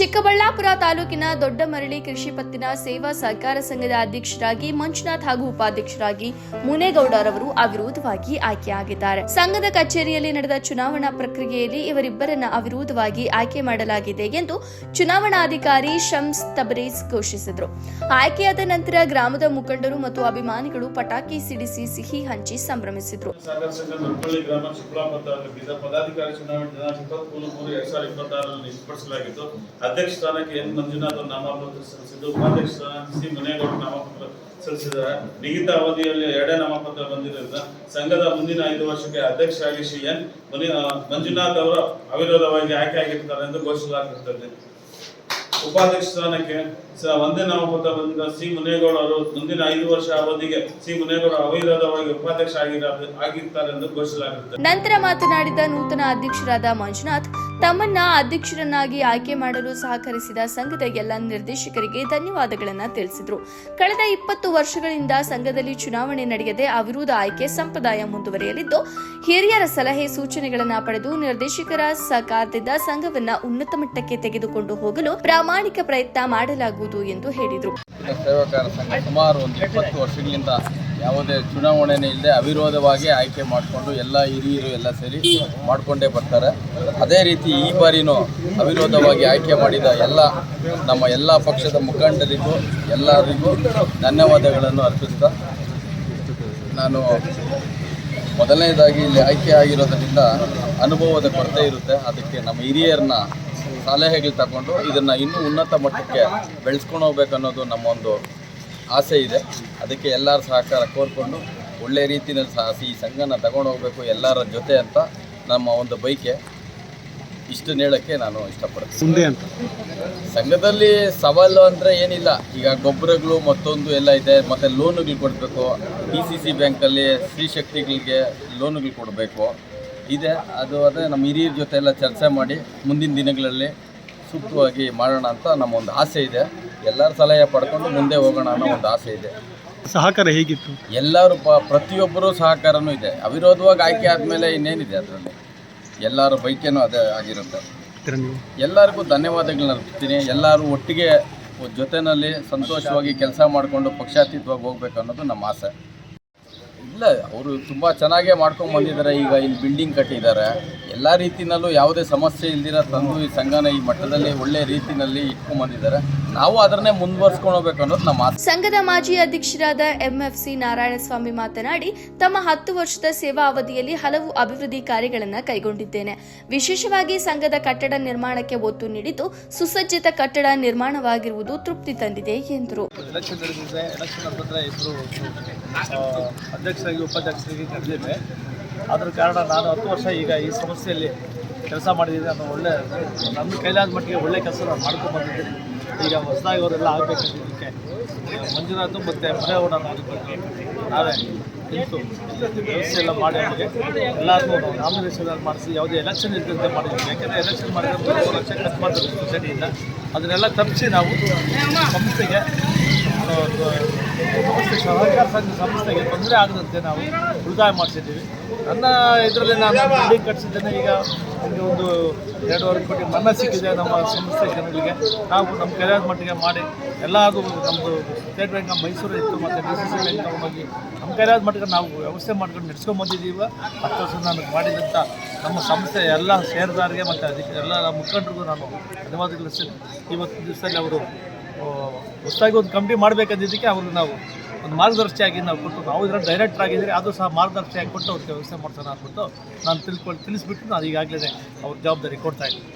ಚಿಕ್ಕಬಳ್ಳಾಪುರ ತಾಲೂಕಿನ ದೊಡ್ಡಮರಳಿ ಕೃಷಿ ಪತ್ತಿನ ಸೇವಾ ಸಹಕಾರ ಸಂಘದ ಅಧ್ಯಕ್ಷರಾಗಿ ಮಂಜುನಾಥ್ ಹಾಗೂ ಉಪಾಧ್ಯಕ್ಷರಾಗಿ ಮುನೇಗೌಡರವರು ಅವಿರೋಧವಾಗಿ ಆಯ್ಕೆಯಾಗಿದ್ದಾರೆ. ಸಂಘದ ಕಚೇರಿಯಲ್ಲಿ ನಡೆದ ಚುನಾವಣಾ ಪ್ರಕ್ರಿಯೆಯಲ್ಲಿ ಇವರಿಬ್ಬರನ್ನ ಅವಿರೋಧವಾಗಿ ಆಯ್ಕೆ ಮಾಡಲಾಗಿದೆ ಎಂದು ಚುನಾವಣಾಧಿಕಾರಿ ಶಮ್ಸ್ ತಬರೇಜ್ ಘೋಷಿಸಿದರು. ಆಯ್ಕೆಯಾದ ನಂತರ ಗ್ರಾಮದ ಮುಖಂಡರು ಮತ್ತು ಅಭಿಮಾನಿಗಳು ಪಟಾಕಿ ಸಿಡಿಸಿ ಸಿಹಿ ಹಂಚಿ ಸಂಭ್ರಮಿಸಿದರು. ಅಧ್ಯಕ್ಷ ಸ್ಥಾನಕ್ಕೆ ಎನ್ ಮಂಜುನಾಥ್ ನಾಮಪತ್ರ ಸಲ್ಲಿಸಿದ್ದು, ಉಪಾಧ್ಯಕ್ಷ ಸ್ಥಾನಕ್ಕೆ ಸಿ ಮುನೇಗೌಡ ನಾಮಪತ್ರ ಸಲ್ಲಿಸಿದ್ದಾರೆ. ನಿಗದಿತ ಅವಧಿಯಲ್ಲಿ 2 ನಾಮಪತ್ರ ಬಂದಿರುವುದರಿಂದ ಸಂಘದ ಮುಂದಿನ 5 ವರ್ಷಕ್ಕೆ ಅಧ್ಯಕ್ಷರಾಗಿ ಶ್ರೀ ಎನ್ ಮಂಜುನಾಥ್ ಅವರು ಅವಿರೋಧವಾಗಿ ಆಯ್ಕೆಯಾಗಿರುತ್ತಾರೆ ಎಂದು ಘೋಷಿಸಲಾಗುತ್ತದೆ. ಉಪಾಧ್ಯಕ್ಷ ಸ್ಥಾನಕ್ಕೆ 1 ನಾಮಪತ್ರ ಬಂದಿದ್ದ ಸಿ ಮುನೇಗೌಡ ಅವರು ಮುಂದಿನ 5 ವರ್ಷ ಅವಧಿಗೆ ಸಿ ಮುನೇಗೌಡ ಅವಿರೋಧವಾಗಿ ಉಪಾಧ್ಯಕ್ಷ ಆಗಿರ್ತಾರೆ ಎಂದು ಘೋಷಿಸಲಾಗುತ್ತದೆ. ನಂತರ ಮಾತನಾಡಿದ ನೂತನ ಅಧ್ಯಕ್ಷರಾದ ಮಂಜುನಾಥ್, ತಮ್ಮನ್ನ ಅಧ್ಯಕ್ಷರನ್ನಾಗಿ ಆಯ್ಕೆ ಮಾಡಲು ಸಹಕರಿಸಿದ ಸಂಘದ ಎಲ್ಲ ನಿರ್ದೇಶಕರಿಗೆ ಧನ್ಯವಾದಗಳನ್ನು ತಿಳಿಸಿದರು. ಕಳೆದ 20 ವರ್ಷಗಳಿಂದ ಸಂಘದಲ್ಲಿ ಚುನಾವಣೆ ನಡೆಯದೆ ಅವಿರೋಧ ಆಯ್ಕೆ ಸಂಪ್ರದಾಯ ಮುಂದುವರಿಯಲಿದ್ದು, ಹಿರಿಯರ ಸಲಹೆ ಸೂಚನೆಗಳನ್ನು ಪಡೆದು ನಿರ್ದೇಶಕರ ಸಹಕಾರದಿಂದ ಸಂಘವನ್ನ ಉನ್ನತ ಮಟ್ಟಕ್ಕೆ ತೆಗೆದುಕೊಂಡು ಹೋಗಲು ಪ್ರಾಮಾಣಿಕ ಪ್ರಯತ್ನ ಮಾಡಲಾಗುವುದು ಎಂದು ಹೇಳಿದರು. ಸೇವಕರ ಸಂಘ ಸುಮಾರು 20 ವರ್ಷಗಳಿಂದ ಯಾವುದೇ ಚುನಾವಣೆನೇ ಇಲ್ಲದೆ ಅವಿರೋಧವಾಗಿ ಆಯ್ಕೆ ಮಾಡಿಕೊಂಡು ಎಲ್ಲ ಹಿರಿಯರು ಎಲ್ಲ ಸೇರಿ ಮಾಡಿಕೊಂಡೇ ಬರ್ತಾರೆ. ಅದೇ ರೀತಿ ಈ ಬಾರಿನೂ ಅವಿರೋಧವಾಗಿ ಆಯ್ಕೆ ಮಾಡಿದ ನಮ್ಮ ಎಲ್ಲ ಪಕ್ಷದ ಮುಖಂಡರಿಗೂ ಎಲ್ಲರಿಗೂ ಧನ್ಯವಾದಗಳನ್ನು ಅರ್ಪಿಸ್ತಾ, ನಾನು ಮೊದಲನೇದಾಗಿ ಇಲ್ಲಿ ಆಯ್ಕೆ ಆಗಿರೋದ್ರಿಂದ ಅನುಭವದ ಕೊರತೆ ಇರುತ್ತೆ. ಅದಕ್ಕೆ ನಮ್ಮ ಹಿರಿಯರನ್ನ ಸಲಹೆಗಳು ತಗೊಂಡು ಇದನ್ನು ಇನ್ನೂ ಉನ್ನತ ಮಟ್ಟಕ್ಕೆ ಬೆಳೆಸ್ಕೊಂಡು ಹೋಗ್ಬೇಕನ್ನೋದು ನಮ್ಮ ಒಂದು ಆಸೆ ಇದೆ. ಅದಕ್ಕೆ ಎಲ್ಲರ ಸಹಕಾರ ಕೋರಿಕೊಂಡು ಒಳ್ಳೆ ರೀತಿಯಲ್ಲಿ ಈ ಸಂಘನ ತಗೊಂಡು ಹೋಗಬೇಕು ಎಲ್ಲರ ಜೊತೆ ಅಂತ ನಮ್ಮ ಒಂದು ಬಯಕೆ. ಇಷ್ಟನ್ನು ಹೇಳೋಕ್ಕೆ ನಾನು ಇಷ್ಟಪಡ್ತೀನಿ. ಸಂಘದಲ್ಲಿ ಸವಾಲು ಅಂದರೆ ಏನಿಲ್ಲ, ಈಗ ಗೊಬ್ಬರಗಳು ಮತ್ತೊಂದು ಎಲ್ಲ ಇದೆ, ಮತ್ತು ಲೋನುಗಳು ಕೊಡಬೇಕು. DCC ಬ್ಯಾಂಕಲ್ಲಿ ಸ್ತ್ರೀ ಶಕ್ತಿಗಳಿಗೆ ಲೋನುಗಳು ಕೊಡಬೇಕು ಇದೆ. ಅದೇ ನಮ್ಮ ಹಿರಿಯರ ಜೊತೆ ಎಲ್ಲ ಚರ್ಚೆ ಮಾಡಿ ಮುಂದಿನ ದಿನಗಳಲ್ಲಿ ಸೂಕ್ತವಾಗಿ ಮಾಡೋಣ ಅಂತ ನಮ್ಮ ಒಂದು ಆಸೆ ಇದೆ. ಎಲ್ಲರ ಸಲಹೆ ಪಡ್ಕೊಂಡು ಮುಂದೆ ಹೋಗೋಣ ಅನ್ನೋ ಒಂದು ಆಸೆ ಇದೆ. ಸಹಕಾರ ಹೇಗಿತ್ತು? ಎಲ್ಲರೂ ಪ್ರತಿಯೊಬ್ಬರೂ ಸಹಕಾರನೂ ಇದೆ. ಅವಿರೋಧವಾಗಿ ಆಯ್ಕೆ ಆದಮೇಲೆ ಇನ್ನೇನಿದೆ, ಅದರಲ್ಲಿ ಎಲ್ಲರ ಬೈಕೇನೂ ಅದೇ ಆಗಿರುತ್ತೆ. ಎಲ್ಲರಿಗೂ ಧನ್ಯವಾದಗಳನ್ನ ಅರ್ಪಿಸ್ತೀನಿ. ಎಲ್ಲರೂ ಒಟ್ಟಿಗೆ ಜೊತೆಯಲ್ಲಿ ಸಂತೋಷವಾಗಿ ಕೆಲಸ ಮಾಡಿಕೊಂಡು ಪಕ್ಷಾತೀತವಾಗಿ ಹೋಗ್ಬೇಕು ಅನ್ನೋದು ನಮ್ಮ ಆಸೆ. ಇಲ್ಲ, ಅವರು ತುಂಬ ಚೆನ್ನಾಗೇ ಮಾಡ್ಕೊಂಡು ಬಂದಿದ್ದಾರೆ. ಈಗ ಇಲ್ಲಿ ಬಿಲ್ಡಿಂಗ್ ಕಟ್ಟಿದ್ದಾರೆ. ಎಲ್ಲ ರೀತಿಯಲ್ಲೂ ಯಾವುದೇ ಸಮಸ್ಯೆ ಇಲ್ದಿರ ತಂದು ಈ ಸಂಘನ ಈ ಮಟ್ಟದಲ್ಲಿ ಒಳ್ಳೆ ರೀತಿಯಲ್ಲಿ ಇಟ್ಕೊಂಡು ಬಂದಿದ್ದಾರೆ. ನಾವು ಅದನ್ನೇ ಮುಂದುವರ್ಸ್ಕೊಂಡು ಹೋಗ್ಬೇಕು ಅನ್ನೋದು ನಮ್ಮ ಆಸೆ. ಸಂಘದ ಮಾಜಿ ಅಧ್ಯಕ್ಷರಾದ MFC ನಾರಾಯಣಸ್ವಾಮಿ ಮಾತನಾಡಿ, ತಮ್ಮ 10 ವರ್ಷದ ಸೇವಾ ಅವಧಿಯಲ್ಲಿ ಹಲವು ಅಭಿವೃದ್ಧಿ ಕಾರ್ಯಗಳನ್ನು ಕೈಗೊಂಡಿದ್ದೇನೆ. ವಿಶೇಷವಾಗಿ ಸಂಘದ ಕಟ್ಟಡ ನಿರ್ಮಾಣಕ್ಕೆ ಒತ್ತು ನೀಡಿದ್ದು, ಸುಸಜ್ಜಿತ ಕಟ್ಟಡ ನಿರ್ಮಾಣವಾಗಿರುವುದು ತೃಪ್ತಿ ತಂದಿದೆ ಎಂದರು. ಅಧ್ಯಕ್ಷರಾಗಿ ಉಪಾಧ್ಯಕ್ಷರಾಗಿ ಕರೆದಿದ್ದೆ. ಅದರ ಕಾರಣ ನಾನು 10 ವರ್ಷ ಈಗ ಈ ಸಂಸ್ಥೆಯಲ್ಲಿ ಕೆಲಸ ಮಾಡಿದ್ದೀನಿ. ನಾನು ನನ್ನ ಕೈಲಾದ ಮಟ್ಟಿಗೆ ಒಳ್ಳೆ ಕೆಲಸ ನಾನು ಮಾಡ್ಕೊಂಡು ಬಂದಿದ್ದೀನಿ. ಈಗ ಹೊಸದಾಗಿ ಅವರೆಲ್ಲ ಆಗಬೇಕಂತಿದ್ದಕ್ಕೆ ಮಂಜುನಾಥ್ ಮತ್ತು ಮುನೇಗೌಡ ನಾವೇ ನಿಂತು ವ್ಯವಸ್ಥೆ ಎಲ್ಲ ಮಾಡಿ ಅವರಿಗೆ ಎಲ್ಲರಿಗೂ ನಾಮಿನೇಷನ್ ಮಾಡಿಸಿ ಯಾವುದೇ ಎಲೆಕ್ಷನ್ ಇದ್ದಂತೆ ಮಾಡಿದ್ದೀವಿ. ಯಾಕೆಂದರೆ ಎಲೆಕ್ಷನ್ ಮಾಡಿದ್ರೆ 3 ಲಕ್ಷ ಖರ್ಚು ಮಾಡ್ತೀವಿ ಸೊಸೈಟಿಯಿಂದ. ಅದನ್ನೆಲ್ಲ ತಪ್ಪಿಸಿ ನಾವು ಸಂಸ್ಥೆಗೆ ಸಹಕಾರ ಸಂಘ ಸಂಸ್ಥೆಗೆ ತೊಂದರೆ ಆಗದಂತೆ ನಾವು ಉಳಿತಾಯ ಮಾಡಿಸಿದ್ದೀವಿ. ನನ್ನ ಇದರಲ್ಲಿ ನಾನು ಬಿಲ್ಡಿಂಗ್ ಕಟ್ಟಿಸಿದ್ದೇನೆ. ಈಗ ನಮಗೆ ಒಂದು 2.5 ಕೋಟಿ ಮನ್ನಾ ಸಿಕ್ಕಿದೆ ನಮ್ಮ ಸಂಸ್ಥೆ ಜನಗಳಿಗೆ. ನಾವು ನಮ್ಮ ಕೈಲಾದ ಮಟ್ಟಿಗೆ ಮಾಡಿ ಎಲ್ಲರಿಗೂ ನಮ್ಮದು ಸ್ಟೇಟ್ ಬ್ಯಾಂಕ್ ಆಫ್ ಮೈಸೂರು ಇತ್ತು ಮತ್ತು DCC ಬ್ಯಾಂಕ್ ಹೋಗಿ ನಮ್ಮ ಕೈಲಾದ ಮಟ್ಟಿಗೆ ನಾವು ವ್ಯವಸ್ಥೆ ಮಾಡ್ಕೊಂಡು ನಡೆಸ್ಕೊಂಡು ಬಂದಿದ್ದೀವಿ. 10 ವರ್ಷ ನಾನು ಮಾಡಿದಂಥ ನಮ್ಮ ಸಂಸ್ಥೆ ಎಲ್ಲ ಷೇರುದಾರರಿಗೆ ಮತ್ತು ಅದಕ್ಕೆ ಎಲ್ಲ ಮುಖಂಡರಿಗೂ ನಾನು ಧನ್ಯವಾದಗಳು. ಇವತ್ತು ದಿವಸದಲ್ಲಿ ಅವರು ಹೊಸದಾಗಿ ಒಂದು ಕಮಿಟಿ ಮಾಡಬೇಕಂದಿದ್ದಕ್ಕೆ ಅವ್ರಿಗೆ ನಾವು ಒಂದು ಮಾರ್ಗದರ್ಶಿಯಾಗಿ ನಾವು ಕೊಟ್ಟು, ನಾವು ಇದರಲ್ಲಿ ಡೈರೆಕ್ಟರ್ ಆಗಿದ್ದೀರಿ, ಅದು ಸಹ ಮಾರ್ಗದರ್ಶಿಯಾಗಿ ಕೊಟ್ಟು ಅವ್ರಿಗೆ ವ್ಯವಸ್ಥೆ ಮಾಡ್ಸೋಣ ಅಂದ್ಬಿಟ್ಟು ನಾನು ತಿಳಿಸ್ಬಿಟ್ಟು ನಾನು ಈಗಾಗಲೇ ಅವ್ರ ಜವಾಬ್ದಾರಿ ಕೊಡ್ತಾಯಿದ್ದೀನಿ.